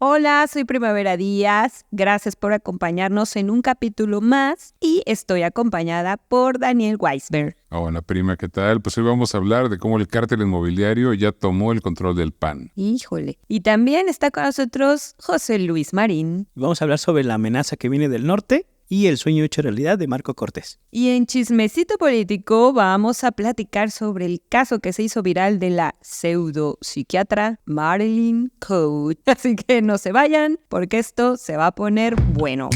Hola, soy Primavera Díaz. Gracias por acompañarnos en un capítulo más y estoy acompañada por Daniel Weisberg. Hola prima, ¿qué tal? Pues hoy vamos a hablar de cómo el cártel inmobiliario ya tomó el control del PAN. Híjole. Y también está con nosotros José Luis Marín. Vamos a hablar sobre la amenaza que viene del norte y el sueño hecho realidad de Marco Cortés. Y en Chismecito Político vamos a platicar sobre el caso que se hizo viral de la pseudopsiquiatra Marilyn Code. Así que no se vayan porque esto se va a poner bueno.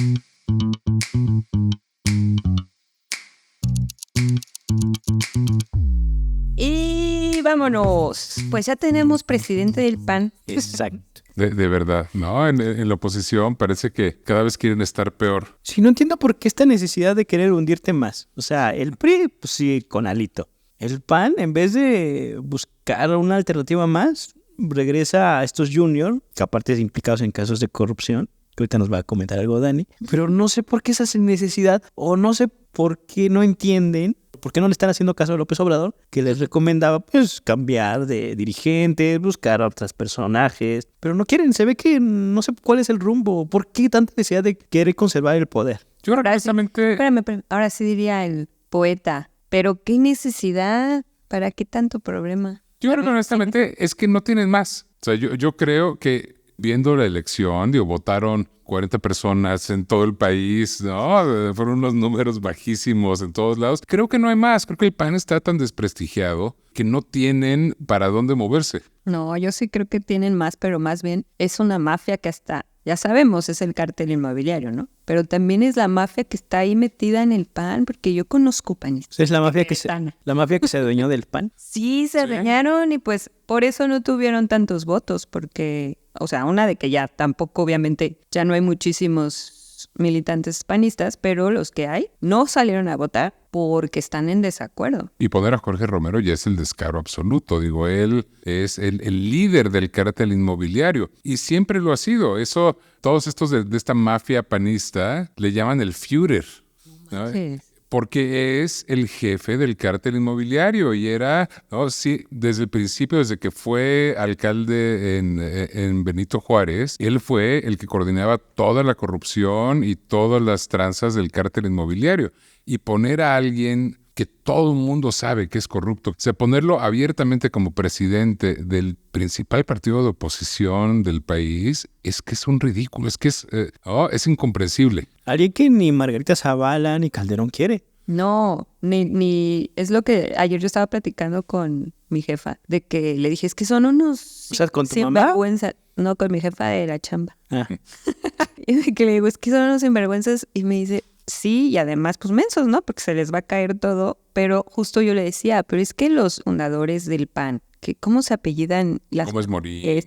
Y vámonos. Pues ya tenemos presidente del PAN. Exacto. De verdad, ¿no? En la oposición parece que cada vez quieren estar peor. Sí, no entiendo por qué esta necesidad de querer hundirte más. O sea, el PRI, pues sí, con Alito. El PAN, en vez de buscar una alternativa más, regresa a estos juniors, que aparte de implicados en casos de corrupción, que ahorita nos va a comentar algo Dani, pero no sé por qué esa necesidad, o no sé por qué no entienden, por qué no le están haciendo caso a López Obrador, que les recomendaba pues cambiar de dirigente, buscar a otros personajes, pero no quieren, se ve que no sé cuál es el rumbo, por qué tanta necesidad de querer conservar el poder. Yo honestamente... Espérame, ahora sí diría el poeta, pero ¿qué necesidad? ¿Para qué tanto problema? Yo creo que honestamente es que no tienen más. O sea, yo creo que viendo la elección, votaron 40 personas en todo el país, ¿no? Fueron unos números bajísimos en todos lados. Creo que no hay más. Creo que el PAN está tan desprestigiado que no tienen para dónde moverse. No, yo sí creo que tienen más, pero más bien es una mafia que hasta, ya sabemos, es el cártel inmobiliario, ¿no? Pero también es la mafia que está ahí metida en el PAN, porque yo conozco panistas. Es la mafia que se adueñó del PAN. Sí, se adueñaron y pues por eso no tuvieron tantos votos, porque, o sea, una de que ya tampoco, obviamente, ya no hay muchísimos militantes panistas, pero los que hay no salieron a votar porque están en desacuerdo. Y poner a Jorge Romero ya es el descaro absoluto. Él es el líder del cártel inmobiliario y siempre lo ha sido. Eso, todos estos de esta mafia panista le llaman el Führer, ¿no? Sí. Porque es el jefe del cártel inmobiliario y era, ¿no? Sí, desde el principio, desde que fue alcalde en Benito Juárez, él fue el que coordinaba toda la corrupción y todas las tranzas del cártel inmobiliario. Y poner a alguien que todo el mundo sabe que es corrupto, o sea, ponerlo abiertamente como presidente del principal partido de oposición del país, es que es un ridículo, es que es incomprensible. Alguien que ni Margarita Zavala ni Calderón quiere. No, ni es lo que ayer yo estaba platicando con mi jefa, de que le dije, es que son unos O sea, ¿con tu mamá? sinvergüenza. No, con mi jefa de la chamba. Ah. Y de que le digo, es que son unos sinvergüenzas, y me dice, sí, y además, pues mensos, ¿no? Porque se les va a caer todo, pero justo yo le decía, pero es que los fundadores del PAN, que ¿cómo se apellidan? Gómez Morín.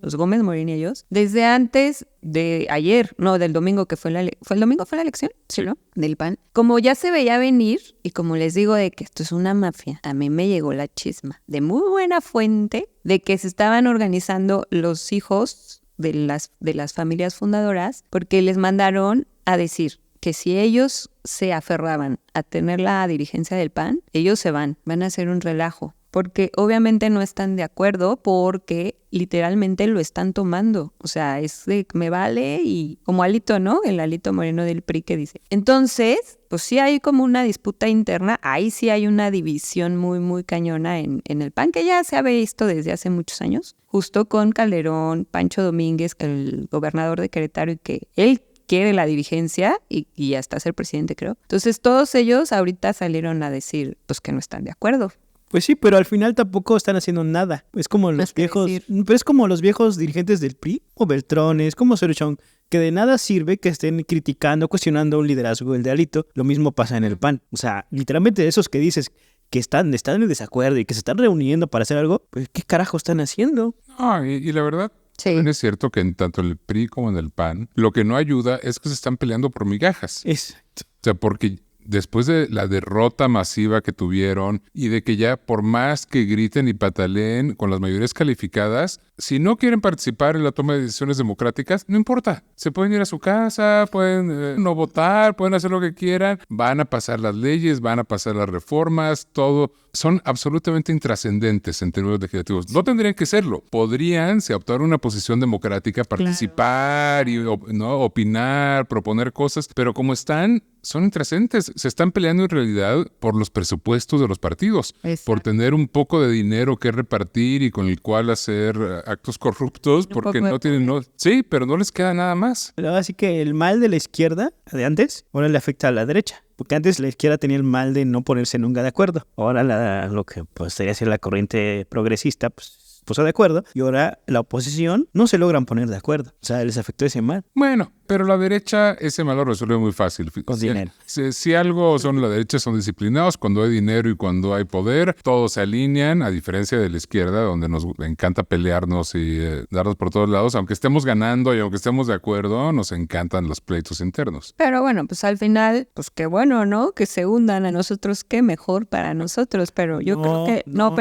Los Gómez Morín y ellos, desde antes de ayer, no, del domingo que fue el domingo fue la elección, sí, ¿no? Del PAN. Como ya se veía venir, y como les digo de que esto es una mafia, a mí me llegó la chisma de muy buena fuente de que se estaban organizando los hijos de las familias fundadoras, porque les mandaron a decir que si ellos se aferraban a tener la dirigencia del PAN, ellos van a hacer un relajo. Porque obviamente no están de acuerdo porque literalmente lo están tomando. O sea, es de me vale y como Alito, ¿no? El Alito Moreno del PRI que dice. Entonces, pues sí hay como una disputa interna. Ahí sí hay una división muy, muy cañona en el PAN que ya se ha visto desde hace muchos años. Justo con Calderón, Pancho Domínguez, el gobernador de Querétaro, y que él quiere la dirigencia y hasta ser presidente, creo. Entonces todos ellos ahorita salieron a decir pues que no están de acuerdo. Pues sí, pero al final tampoco están haciendo nada. Es como los viejos, pero es como los viejos dirigentes del PRI o Beltrones, como Sorochón, que de nada sirve que estén criticando, cuestionando un liderazgo, el de Alito. Lo mismo pasa en el PAN. O sea, literalmente esos que dices que están en desacuerdo y que se están reuniendo para hacer algo, pues ¿qué carajo están haciendo? No, y la verdad, Sí. también es cierto que en tanto el PRI como en el PAN, lo que no ayuda es que se están peleando por migajas. Exacto. O sea, porque después de la derrota masiva que tuvieron y de que ya por más que griten y pataleen con las mayorías calificadas, Si no quieren participar en la toma de decisiones democráticas, no importa. Se pueden ir a su casa, pueden no votar, pueden hacer lo que quieran. Van a pasar las leyes, van a pasar las reformas, todo. Son absolutamente intrascendentes en términos legislativos. No tendrían que serlo. Podrían, si adoptar una posición democrática, participar y opinar, proponer cosas, pero como están, son intrascendentes. Se están peleando en realidad por los presupuestos de los partidos, por tener un poco de dinero que repartir y con el cual hacer actos corruptos, porque no tienen... Sí, pero no les queda nada más. Así que el mal de la izquierda de antes, ahora le afecta a la derecha. Porque antes la izquierda tenía el mal de no ponerse nunca de acuerdo. Ahora lo que podría ser la corriente progresista, pues puso de acuerdo. Y ahora la oposición no se logran poner de acuerdo. O sea, les afectó ese mal. Bueno, pero la derecha ese mal lo resuelve muy fácil. Con dinero. Si algo son la derecha, son disciplinados. Cuando hay dinero y cuando hay poder, todos se alinean, a diferencia de la izquierda, donde nos encanta pelearnos y darnos por todos lados. Aunque estemos ganando y aunque estemos de acuerdo, nos encantan los pleitos internos. Pero bueno, pues al final, pues qué bueno, ¿no? Que se hundan a nosotros, qué mejor para nosotros. Pero yo creo que... No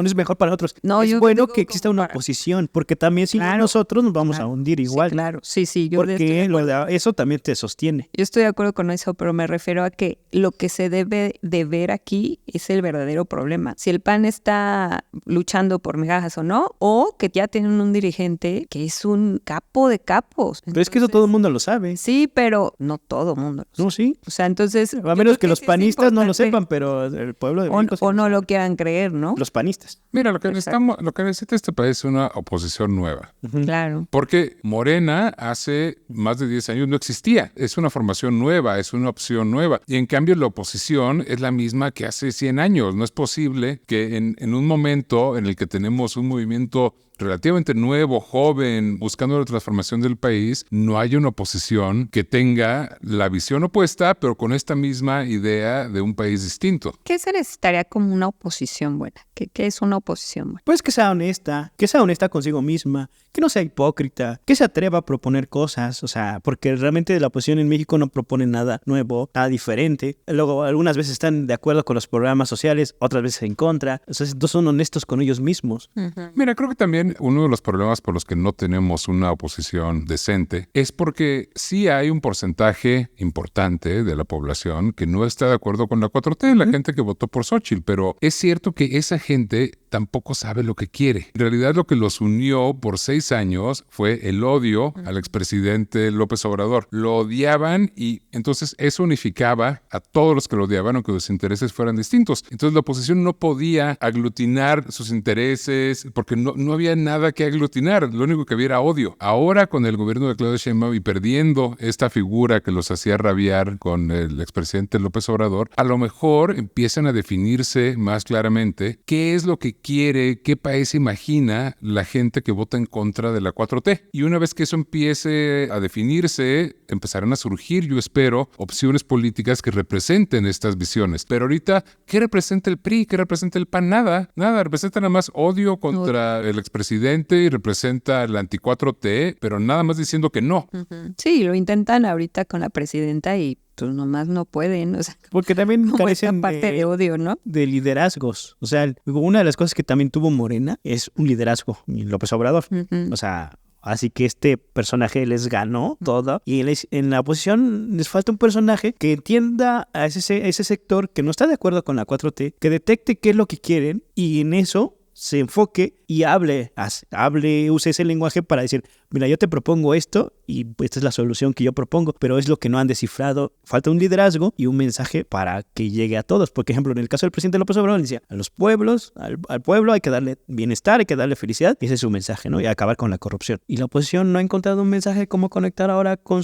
es mejor para nosotros. No, es bueno que exista una oposición, porque también si no nosotros nos vamos a hundir igual. Sí, claro. Sí. Porque eso también te sostiene. Yo estoy de acuerdo con eso, pero me refiero a que lo que se debe de ver aquí es el verdadero problema. Si el PAN está luchando por migajas o no, o que ya tienen un dirigente que es un capo de capos. Entonces, pero es que eso todo el mundo lo sabe. Sí, pero no todo el mundo lo sabe. No, sí. O sea, entonces... A menos que los panistas no lo sepan, pero el pueblo de México... O no lo quieran creer, ¿no? Los panistas. Mira, lo que necesita este país es una oposición nueva. Claro. Porque Morena hace más de 10 años no existía. Es una formación nueva, es una opción nueva. Y en cambio la oposición es la misma que hace 100 años. No es posible que en un momento en el que tenemos un movimiento relativamente nuevo, joven, buscando la transformación del país, no haya una oposición que tenga la visión opuesta, pero con esta misma idea de un país distinto. ¿Qué se necesitaría como una oposición buena? ¿Qué es una oposición buena? Pues que sea honesta consigo misma, que no sea hipócrita, que se atreva a proponer cosas, o sea, porque realmente la oposición en México no propone nada nuevo, nada diferente. Luego, algunas veces están de acuerdo con los programas sociales, otras veces en contra. O sea, no son honestos con ellos mismos. Mira, creo que también uno de los problemas por los que no tenemos una oposición decente es porque sí hay un porcentaje importante de la población que no está de acuerdo con la 4T, la gente que votó por Xóchitl, pero es cierto que esa gente tampoco sabe lo que quiere. En realidad lo que los unió por 6 años fue el odio al expresidente López Obrador. Lo odiaban y entonces eso unificaba a todos los que lo odiaban, aunque sus intereses fueran distintos. Entonces la oposición no podía aglutinar sus intereses porque no había nada que aglutinar. Lo único que había era odio. Ahora con el gobierno de Claudia Sheinbaum y perdiendo esta figura que los hacía rabiar con el expresidente López Obrador, a lo mejor empiezan a definirse más claramente qué es lo que quiere, qué país imagina la gente que vota en contra de la 4T. Y una vez que eso empiece a definirse, empezarán a surgir, yo espero, opciones políticas que representen estas visiones. Pero ahorita, ¿qué representa el PRI? ¿Qué representa el PAN? Nada. Representa nada más odio contra el expresidente y representa la anti-4T, pero nada más diciendo que no. Sí, lo intentan ahorita con la presidenta y pues nomás no pueden, o sea, porque también carecen parte de odio, ¿no? De liderazgos. O sea, una de las cosas que también tuvo Morena es un liderazgo, López Obrador. O sea, así que este personaje les ganó todo y en la oposición les falta un personaje que entienda a ese sector que no está de acuerdo con la 4T, que detecte qué es lo que quieren y en eso se enfoque y use ese lenguaje para decir, mira, yo te propongo esto y esta es la solución que yo propongo, pero es lo que no han descifrado. Falta un liderazgo y un mensaje para que llegue a todos. Por ejemplo, en el caso del presidente López Obrador, decía, a los pueblos, al pueblo hay que darle bienestar, hay que darle felicidad. Y ese es su mensaje, ¿no? Y acabar con la corrupción. Y la oposición no ha encontrado un mensaje cómo conectar ahora con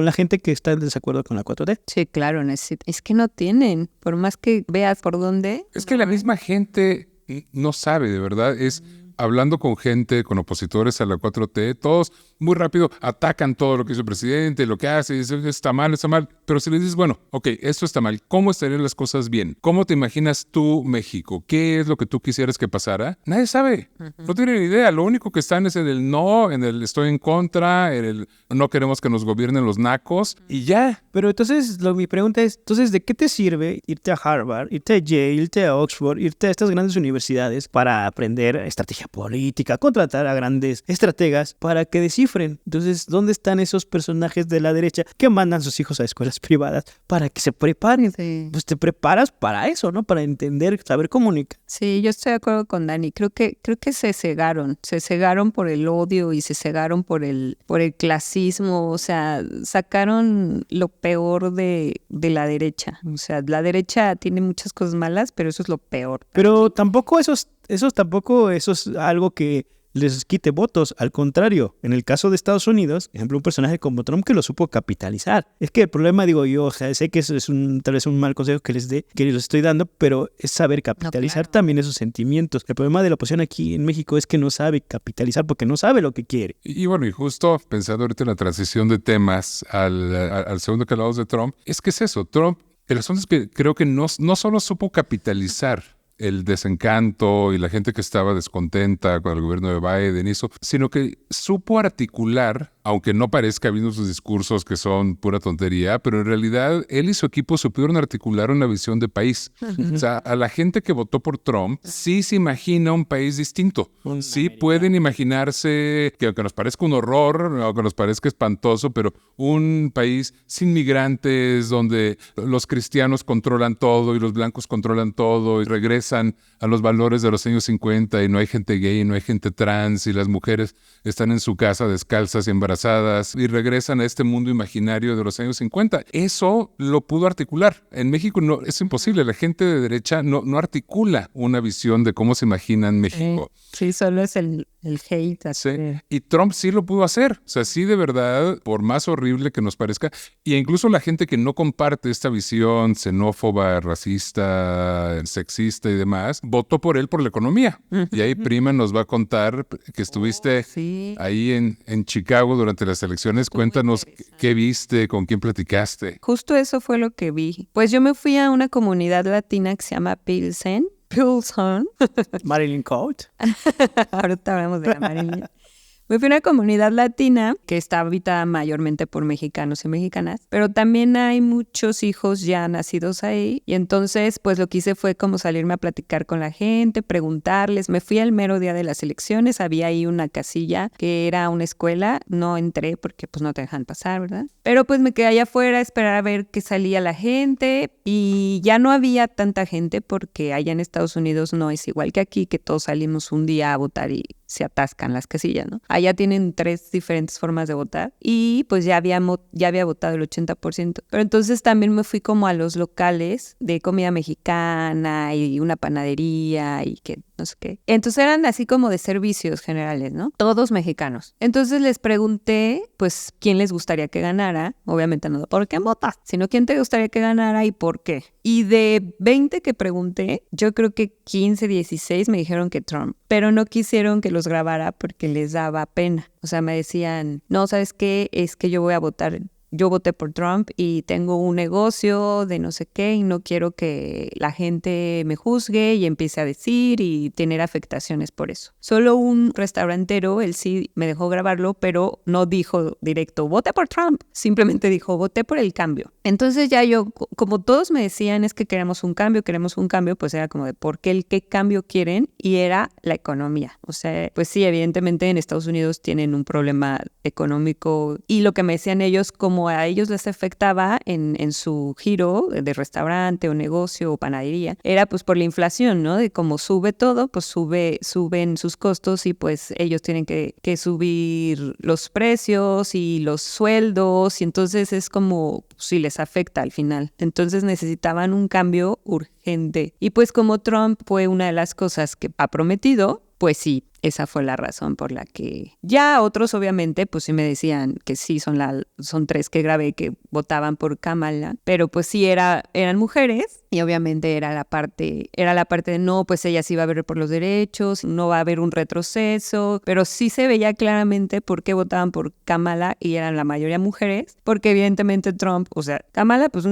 la gente que está en desacuerdo con la 4T. Sí, claro, es que no tienen, por más que veas por dónde. Es que la misma gente no sabe, de verdad, es hablando con gente, con opositores a la 4T, todos muy rápido atacan todo lo que hizo el presidente, lo que hace, y dicen, está mal, pero si le dices, bueno, ok, esto está mal, ¿cómo estarían las cosas bien? ¿Cómo te imaginas tú México? ¿Qué es lo que tú quisieras que pasara? Nadie sabe, no tienen idea, lo único que están es en el no, en el estoy en contra, en el no queremos que nos gobiernen los nacos, y ya. Pero entonces, mi pregunta es, entonces, ¿de qué te sirve irte a Harvard, irte a Yale, irte a Oxford, irte a estas grandes universidades para aprender estrategia política, contratar a grandes estrategas para que descifren. Entonces, ¿dónde están esos personajes de la derecha que mandan a sus hijos a escuelas privadas para que se preparen? Sí. Pues te preparas para eso, ¿no? Para entender, saber comunicar. Sí, yo estoy de acuerdo con Dani. Creo que se cegaron por el odio y se cegaron por el clasismo. O sea, sacaron lo peor de la derecha. O sea, la derecha tiene muchas cosas malas, pero eso es lo peor. Pero tampoco eso es algo que les quite votos. Al contrario, en el caso de Estados Unidos, por ejemplo, un personaje como Trump que lo supo capitalizar. Es que el problema, digo yo, o sea, sé que eso es tal vez un mal consejo que les estoy dando, pero es saber capitalizar también esos sentimientos. El problema de la oposición aquí en México es que no sabe capitalizar porque no sabe lo que quiere. Y bueno, y justo pensando ahorita en la transición de temas al segundo que hablamos de Trump, es que es eso, Trump, el asunto es que creo que no solo supo capitalizar el desencanto y la gente que estaba descontenta con el gobierno de Biden y eso, sino que supo articular, aunque no parezca viendo sus discursos que son pura tontería, pero en realidad él y su equipo supieron articular una visión de país. O sea, a la gente que votó por Trump sí se imagina un país distinto. Sí pueden imaginarse que aunque nos parezca un horror, aunque nos parezca espantoso, pero un país sin migrantes, donde los cristianos controlan todo y los blancos controlan todo y regresan a los valores de los años 50 y no hay gente gay, no hay gente trans y las mujeres están en su casa descalzas y embarazadas y regresan a este mundo imaginario de los años 50. Eso lo pudo articular. En México no, es imposible. La gente de derecha no articula una visión de cómo se imaginan México. Sí, solo es el hate. Sí. Y Trump sí lo pudo hacer. O sea, sí de verdad, por más horrible que nos parezca, y incluso la gente que no comparte esta visión xenófoba, racista, sexista y demás, votó por él por la economía. Y ahí Prima nos va a contar que estuviste ahí en Chicago durante las elecciones. Cuéntanos qué viste, con quién platicaste. Justo eso fue lo que vi. Pues yo me fui a una comunidad latina que se llama Pilsen. Marilyn Code. Ahorita hablamos de la Marilyn. Me fui a una comunidad latina que está habitada mayormente por mexicanos y mexicanas, pero también hay muchos hijos ya nacidos ahí y entonces pues lo que hice fue como salirme a platicar con la gente, preguntarles. Me fui al mero día de las elecciones, había ahí una casilla que era una escuela, no entré porque pues no te dejan pasar, ¿verdad? Pero pues me quedé allá afuera a esperar a ver qué salía la gente y ya no había tanta gente porque allá en Estados Unidos no es igual que aquí, que todos salimos un día a votar y se atascan las casillas, ¿no? Allá tienen 3 diferentes formas de votar y pues ya había votado el 80%. Pero entonces también me fui como a los locales de comida mexicana y una panadería y que no sé qué. Entonces eran así como de servicios generales, ¿no? Todos mexicanos. Entonces les pregunté, pues, quién les gustaría que ganara. Obviamente no por qué votas, sino quién te gustaría que ganara y por qué. Y de 20 que pregunté, yo creo que 15, 16 me dijeron que Trump, pero no quisieron que los grabara porque les daba pena. O sea, me decían, no, ¿sabes qué? Es que yo voy a votar. Yo voté por Trump y tengo un negocio de no sé qué y no quiero que la gente me juzgue y empiece a decir y tener afectaciones por eso. Solo un restaurantero, él sí me dejó grabarlo, pero no dijo directo, voté por Trump. Simplemente dijo, voté por el cambio. Entonces ya yo, como todos me decían, es que queremos un cambio, pues era como de por qué qué cambio quieren y era la economía. O sea, pues sí, evidentemente en Estados Unidos tienen un problema económico y lo que me decían ellos, como a ellos les afectaba en su giro de restaurante o negocio o panadería, era pues por la inflación, ¿no? De cómo sube todo, pues suben sus costos y pues ellos tienen que subir los precios y los sueldos y entonces es como si les afecta al final. Entonces necesitaban un cambio urgente. Y pues como Trump fue una de las cosas que ha prometido, pues sí, esa fue la razón por la que ya otros obviamente pues sí me decían que sí, son 3 que grabé que votaban por Kamala, pero pues sí eran mujeres y obviamente era la parte de no, pues ella sí va a ver por los derechos, no va a haber un retroceso, pero sí se veía claramente por qué votaban por Kamala y eran la mayoría mujeres, porque evidentemente Trump, o sea, Kamala pues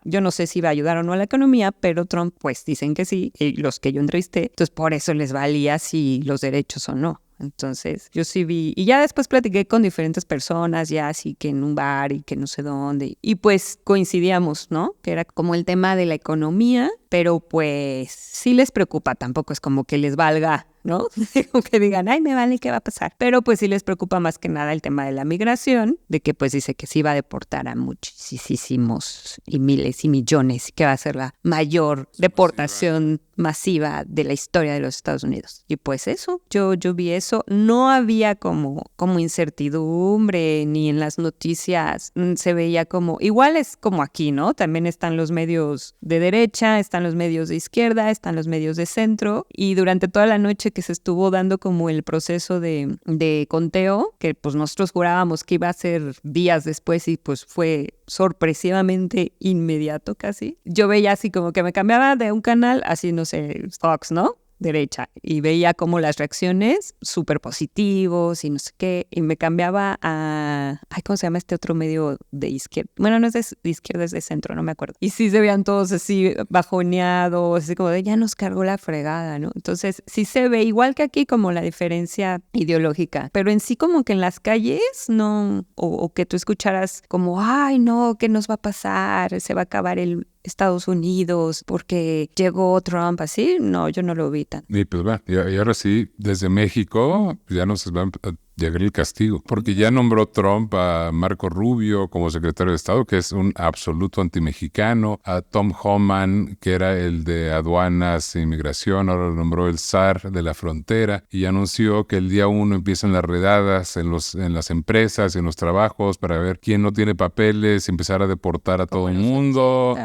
yo no sé si iba a ayudar o no a la economía, pero Trump pues dicen que sí, y los que yo entrevisté, entonces por eso les valía si los derechos o no. Entonces yo sí vi, y ya después platiqué con diferentes personas, ya así que en un bar y que no sé dónde, y pues coincidíamos, ¿no? Que era como el tema de la economía pero pues sí les preocupa, tampoco es como que les valga, ¿no? Como que digan, ay, me vale, ¿qué va a pasar? Pero pues sí les preocupa más que nada el tema de la migración, de que pues dice que sí va a deportar a muchísimos y miles y millones, que va a ser la mayor deportación masiva de la historia de los Estados Unidos. Y pues eso, yo vi eso, no había como incertidumbre, ni en las noticias se veía como, igual es como aquí, ¿no? También están los medios de derecha, están los medios de izquierda, están los medios de centro, y durante toda la noche que se estuvo dando como el proceso de conteo, que pues nosotros jurábamos que iba a ser días después y pues fue sorpresivamente inmediato casi. Yo veía así como que me cambiaba de un canal, así no sé, Fox, ¿no? Derecha, y veía como las reacciones súper positivos y no sé qué, y me cambiaba a, ay, ¿cómo se llama este otro medio de izquierda? Bueno, no es de izquierda, es de centro, no me acuerdo. Y sí se veían todos así bajoneados, así como de ya nos cargó la fregada, ¿no? Entonces sí se ve igual que aquí como la diferencia ideológica, pero en sí como que en las calles no, o que tú escucharas como, ay, no, ¿qué nos va a pasar? Se va a acabar el Estados Unidos porque llegó Trump, así, no, yo no lo vi tan. Y pues va, y ahora sí, desde México ya nos va a llegar el castigo, porque ya nombró Trump a Marco Rubio como secretario de Estado, que es un absoluto antimexicano, a Tom Homan, que era el de aduanas e inmigración, ahora lo nombró el zar de la frontera, y anunció que el día 1 empiezan las redadas en las empresas, en los trabajos, para ver quién no tiene papeles, empezar a deportar a todo el mundo.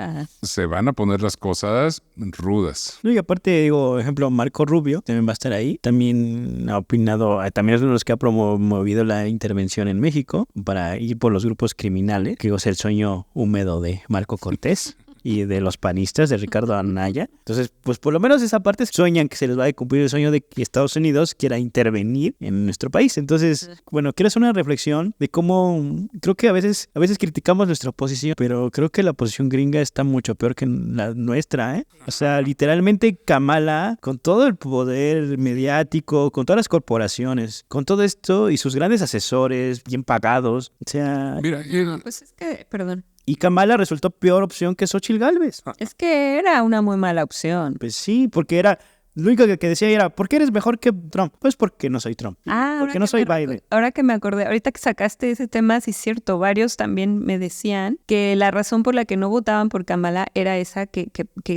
Se van a poner las cosas rudas. No, y aparte, digo, ejemplo, Marco Rubio también va a estar ahí. También ha opinado, también es uno de los que ha promovido la intervención en México para ir por los grupos criminales, que es el sueño húmedo de Marco Cortés y de los panistas de Ricardo Anaya. Entonces, pues por lo menos esa parte sueñan que se les va a cumplir el sueño de que Estados Unidos quiera intervenir en nuestro país. Entonces, bueno, quiero hacer una reflexión de cómo creo que a veces criticamos nuestra oposición, pero creo que la oposición gringa está mucho peor que la nuestra, ¿eh? O sea, literalmente Kamala, con todo el poder mediático, con todas las corporaciones, con todo esto y sus grandes asesores bien pagados, o sea... Mira, Pues es que, perdón. Y Kamala resultó peor opción que Xóchitl Gálvez. Es que era una muy mala opción. Pues sí, porque era... Lo único que decía era, ¿por qué eres mejor que Trump? Pues porque no soy Trump. Porque no soy Biden. Ahora que me acordé, ahorita que sacaste ese tema, sí es cierto, varios también me decían que la razón por la que no votaban por Kamala era esa, que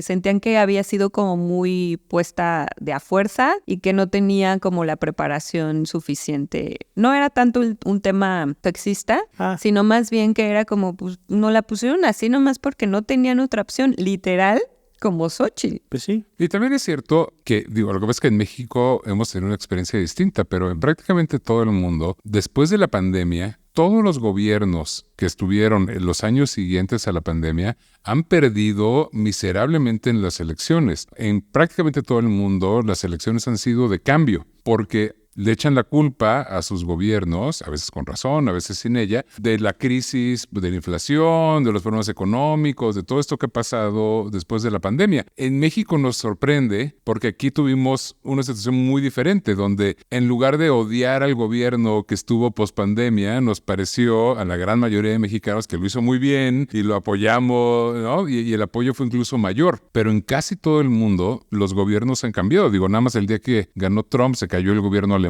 sentían que había sido como muy puesta de a fuerza y que no tenía como la preparación suficiente. No era tanto un tema sexista, sino más bien que era como, pues, no la pusieron así nomás porque no tenían otra opción, literal. Como Xóchitl. Pues sí. Y también es cierto que, digo, lo que pasa es que en México hemos tenido una experiencia distinta, pero en prácticamente todo el mundo, después de la pandemia, todos los gobiernos que estuvieron en los años siguientes a la pandemia han perdido miserablemente en las elecciones. En prácticamente todo el mundo, las elecciones han sido de cambio, porque le echan la culpa a sus gobiernos, a veces con razón, a veces sin ella, de la crisis, de la inflación, de los problemas económicos, de todo esto que ha pasado después de la pandemia. En México nos sorprende porque aquí tuvimos una situación muy diferente, donde en lugar de odiar al gobierno que estuvo pospandemia, nos pareció a la gran mayoría de mexicanos que lo hizo muy bien y lo apoyamos, ¿no? Y el apoyo fue incluso mayor. Pero en casi todo el mundo los gobiernos han cambiado. Digo, nada más el día que ganó Trump se cayó el gobierno alemán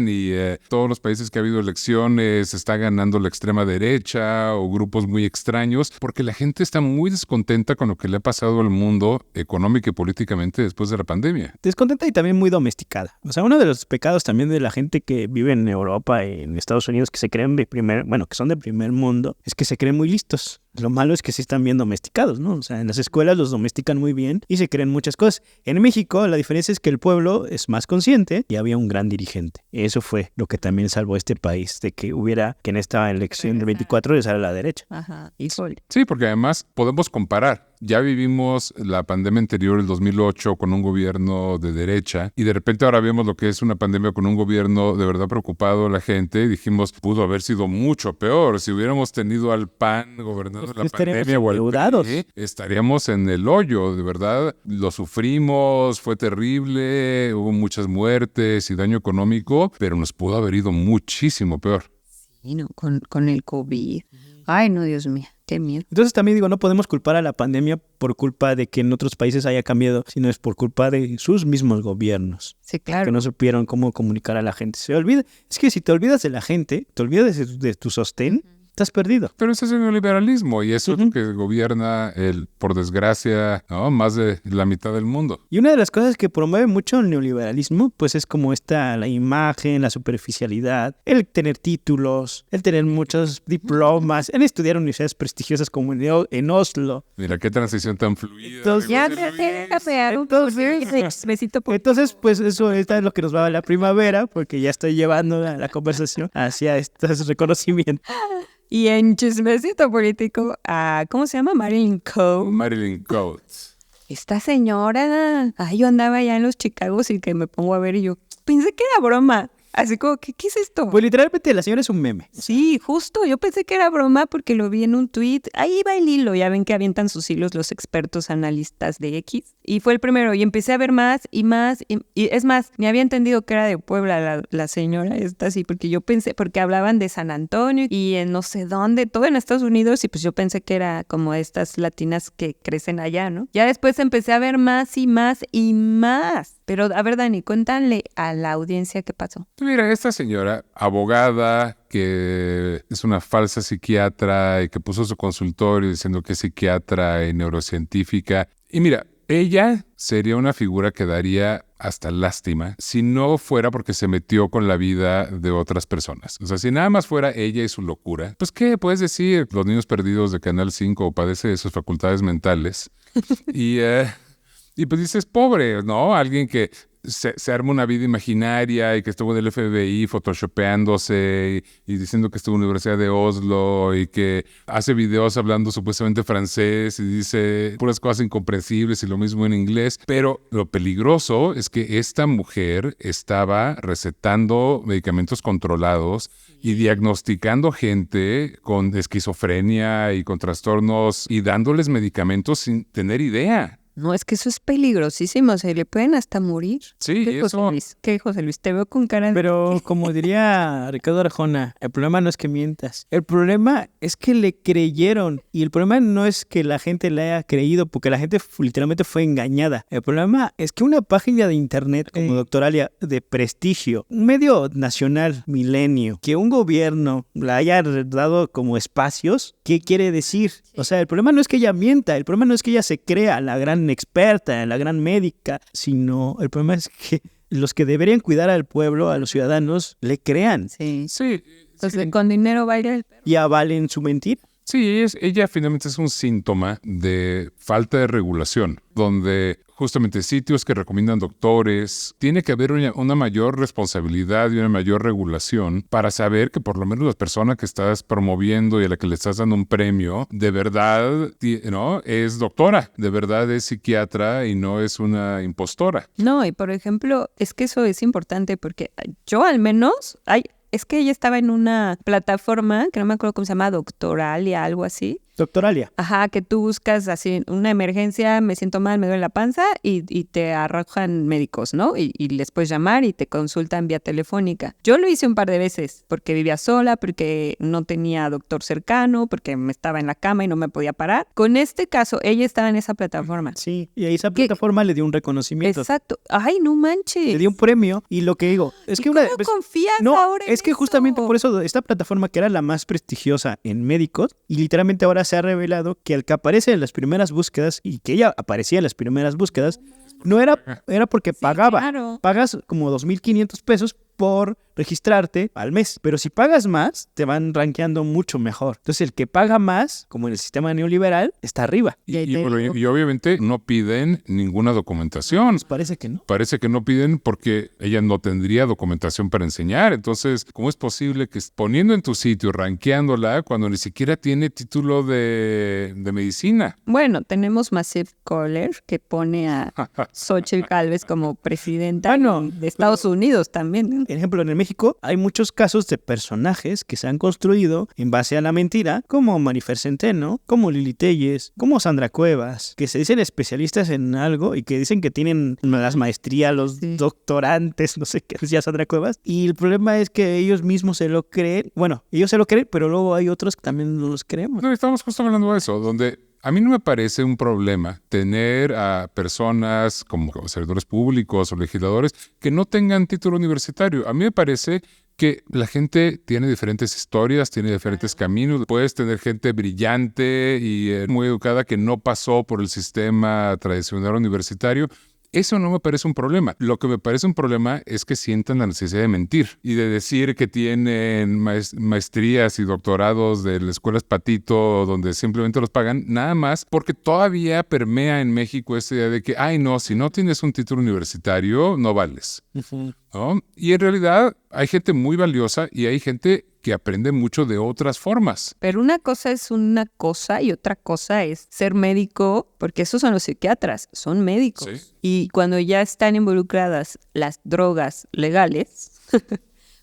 y todos los países que ha habido elecciones está ganando la extrema derecha o grupos muy extraños porque la gente está muy descontenta con lo que le ha pasado al mundo económico y políticamente después de la pandemia. Descontenta y también muy domesticada. O sea, uno de los pecados también de la gente que vive en Europa y en Estados Unidos que se creen que son de primer mundo, es que se creen muy listos. Lo malo es que sí están bien domesticados, ¿no? O sea, en las escuelas los domestican muy bien y se creen muchas cosas. En México la diferencia es que el pueblo es más consciente y había un gran dirigente. Eso fue lo que también salvó a este país, de que en esta elección del 24 le sale a la derecha. Ajá, híjole. Sí, porque además podemos comparar. Ya vivimos la pandemia anterior, el 2008, con un gobierno de derecha y de repente ahora vemos lo que es una pandemia con un gobierno de verdad preocupado la gente y dijimos, pudo haber sido mucho peor. Si hubiéramos tenido al PAN gobernando la pandemia o al PRI, estaríamos en el hoyo, de verdad. Lo sufrimos, fue terrible, hubo muchas muertes y daño económico, pero nos pudo haber ido muchísimo peor. Sí, no, con el COVID. Ay, no, Dios mío, Qué miedo. Entonces también digo, no podemos culpar a la pandemia por culpa de que en otros países haya cambiado, sino es por culpa de sus mismos gobiernos. Sí, claro. Que no supieron cómo comunicar a la gente. Es que si te olvidas de la gente, te olvidas de tu sostén, estás perdido. Pero eso es el neoliberalismo y eso es lo que gobierna, por desgracia, ¿no? Más de la mitad del mundo. Y una de las cosas que promueve mucho el neoliberalismo, pues es como la imagen, la superficialidad, el tener títulos, el tener muchos diplomas, el estudiar en universidades prestigiosas como en Oslo. Mira qué transición tan fluida. Entonces, Ya besito por... Entonces, pues eso es lo que nos va a la primavera, porque ya estoy llevando la conversación hacia estos reconocimientos. Y en chismecito político, ¿cómo se llama? Marilyn Cole. Marilyn Coates. Esta señora, yo andaba allá en los Chicagos y que me pongo a ver y yo pensé que era broma. Así como, ¿qué es esto? Pues literalmente la señora es un meme. Sí, justo, yo pensé que era broma porque lo vi en un tweet. Ahí va el hilo, ya ven que avientan sus hilos los expertos analistas de X. Y fue el primero, y empecé a ver más y más. Y es más, ni había entendido que era de Puebla la señora esta, sí, porque yo pensé, porque hablaban de San Antonio y en no sé dónde, todo en Estados Unidos, y pues yo pensé que era como estas latinas que crecen allá, ¿no? Ya después empecé a ver más y más y más. Pero, a ver, Dani, cuéntale a la audiencia qué pasó. Mira, esta señora, abogada, que es una falsa psiquiatra y que puso su consultorio diciendo que es psiquiatra y neurocientífica. Y mira, ella sería una figura que daría hasta lástima si no fuera porque se metió con la vida de otras personas. O sea, si nada más fuera ella y su locura, pues ¿qué puedes decir? Los niños perdidos de Canal 5 padece de sus facultades mentales. Y pues dices, pobre, ¿no? Alguien que se arma una vida imaginaria y que estuvo en el FBI photoshopeándose y diciendo que estuvo en la Universidad de Oslo y que hace videos hablando supuestamente francés y dice puras cosas incomprensibles y lo mismo en inglés. Pero lo peligroso es que esta mujer estaba recetando medicamentos controlados y diagnosticando gente con esquizofrenia y con trastornos y dándoles medicamentos sin tener idea. No, es que eso es peligrosísimo, se le pueden hasta morir. Sí, ¿Qué, eso. José Luis? ¿Qué, José Luis? Te veo con cara de... Pero como diría Ricardo Arjona, el problema no es que mientas, el problema es que le creyeron. Y el problema no es que la gente le haya creído, porque la gente literalmente fue engañada. El problema es que una página de internet como Doctoralia de prestigio, un medio nacional milenio, que un gobierno la haya dado como espacios, ¿qué quiere decir? O sea, el problema no es que ella mienta, el problema no es que ella se crea la gran experta, la gran médica, sino el problema es que los que deberían cuidar al pueblo, a los ciudadanos, le crean. Sí. Sí. Entonces, con dinero va a ir el perro. Y avalen su mentira. Sí, ella finalmente es un síntoma de falta de regulación, donde justamente sitios que recomiendan doctores, tiene que haber una mayor responsabilidad y una mayor regulación para saber que por lo menos la persona que estás promoviendo y a la que le estás dando un premio, de verdad, ¿no? Es doctora, de verdad es psiquiatra y no es una impostora. No, y por ejemplo, es que eso es importante porque yo al menos... Es que ella estaba en una plataforma, que no me acuerdo cómo se llama, Doctoralia, algo así. Doctoralia. Ajá, que tú buscas así una emergencia, me siento mal, me duele la panza y te arrojan médicos, ¿no? Y les puedes llamar y te consultan vía telefónica. Yo lo hice un par de veces porque vivía sola, porque no tenía doctor cercano, porque me estaba en la cama y no me podía parar. Con este caso, ella estaba en esa plataforma. Sí, y a esa plataforma le dio un reconocimiento. Exacto. Ay, no manches. Le dio un premio y lo que digo es que ¿Cómo confías ahora en es que eso? justamente por eso esta plataforma que era la más prestigiosa en médicos y literalmente ahora se ha revelado que al que aparece en las primeras búsquedas y que ella aparecía en las primeras búsquedas no era porque pagaba. Claro. Pagas como 2,500 pesos por registrarte al mes. Pero si pagas más, te van rankeando mucho mejor. Entonces, el que paga más, como en el sistema neoliberal, está arriba. Y obviamente no piden ninguna documentación. Pues parece que no. Parece que no piden porque ella no tendría documentación para enseñar. Entonces, ¿cómo es posible que poniendo en tu sitio, rankeándola, cuando ni siquiera tiene título de medicina? Bueno, tenemos Massive Caller que pone a Xochitl Gálvez como presidenta de Estados Unidos también. Por ejemplo, en México hay muchos casos de personajes que se han construido en base a la mentira, como Marifer Centeno, como Lili Telles, como Sandra Cuevas, que se dicen especialistas en algo y que dicen que tienen las maestrías, los doctorantes, no sé qué decía Sandra Cuevas, y el problema es que ellos mismos se lo creen. Bueno, ellos se lo creen, pero luego hay otros que también no los creemos. No, estamos justo hablando de eso, donde a mí no me parece un problema tener a personas como servidores públicos o legisladores que no tengan título universitario. A mí me parece que la gente tiene diferentes historias, tiene diferentes caminos. Puedes tener gente brillante y muy educada que no pasó por el sistema tradicional universitario. Eso no me parece un problema. Lo que me parece un problema es que sientan la necesidad de mentir y de decir que tienen maestrías y doctorados de la escuela Patito, donde simplemente los pagan, nada más porque todavía permea en México esta idea de que, ay no, si no tienes un título universitario, no vales. ¿No? Y en realidad hay gente muy valiosa y hay gente que aprende mucho de otras formas. Pero una cosa es una cosa y otra cosa es ser médico, porque esos son los psiquiatras, son médicos. Sí. Y cuando ya están involucradas las drogas legales,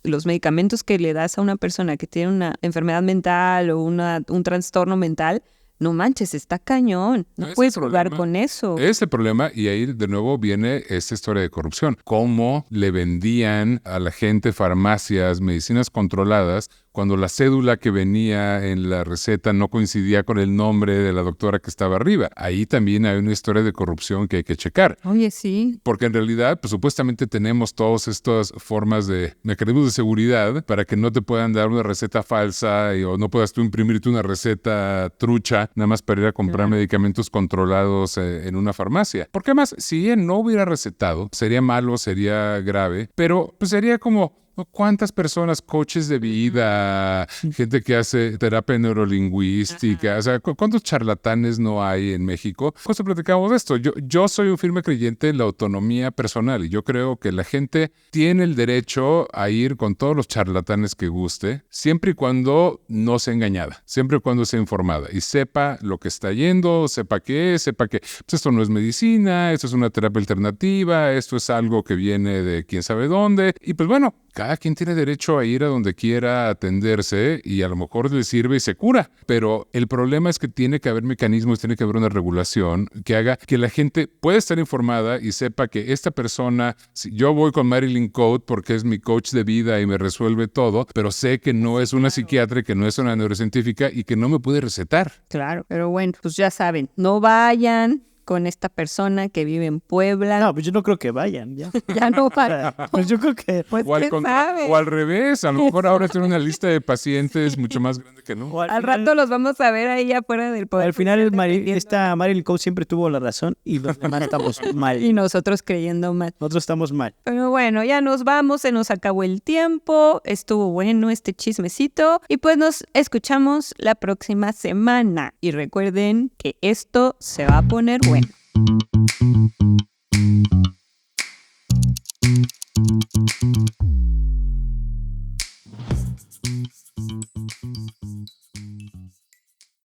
los medicamentos que le das a una persona que tiene una enfermedad mental o un trastorno mental, no manches, está cañón. No puedes jugar con eso. Es el problema, y ahí de nuevo viene esta historia de corrupción. Cómo le vendían a la gente farmacias, medicinas controladas, cuando la cédula que venía en la receta no coincidía con el nombre de la doctora que estaba arriba. Ahí también hay una historia de corrupción que hay que checar. Oye, sí. Porque en realidad, pues supuestamente tenemos todas estas formas de mecanismos de seguridad para que no te puedan dar una receta falsa o no puedas tú imprimirte una receta trucha nada más para ir a comprar medicamentos controlados en una farmacia. Porque además, si ella no hubiera recetado, sería malo, sería grave, pero pues sería como... ¿Cuántas personas, coaches de vida, gente que hace terapia neurolingüística? O sea, ¿cuántos charlatanes no hay en México? Justo platicamos de esto. Yo soy un firme creyente en la autonomía personal y yo creo que la gente tiene el derecho a ir con todos los charlatanes que guste, siempre y cuando no sea engañada, siempre y cuando sea informada y sepa lo que está yendo, sepa qué es, sepa que pues esto no es medicina, esto es una terapia alternativa, esto es algo que viene de quién sabe dónde. Y pues bueno, cada quien tiene derecho a ir a donde quiera a atenderse y a lo mejor le sirve y se cura. Pero el problema es que tiene que haber mecanismos, tiene que haber una regulación que haga que la gente pueda estar informada y sepa que esta persona, si yo voy con Marilyn Code porque es mi coach de vida y me resuelve todo, pero sé que no es una psiquiatra, que no es una neurocientífica y que no me puede recetar. Claro, pero bueno, pues ya saben, no vayan con esta persona que vive en Puebla. No, pues yo no creo que vayan, ya. Ya no vayan. Pues yo creo que... Pues quién sabe. O al revés, a lo mejor ahora tiene una lista de pacientes mucho más grande que no. Al rato los vamos a ver ahí afuera del poder. Al final Marilyn Code siempre tuvo la razón y los demás estamos mal. Y nosotros creyendo mal. Nosotros estamos mal. Pero bueno, ya nos vamos, se nos acabó el tiempo. Estuvo bueno este chismecito. Y pues nos escuchamos la próxima semana. Y recuerden que esto se va a poner bueno.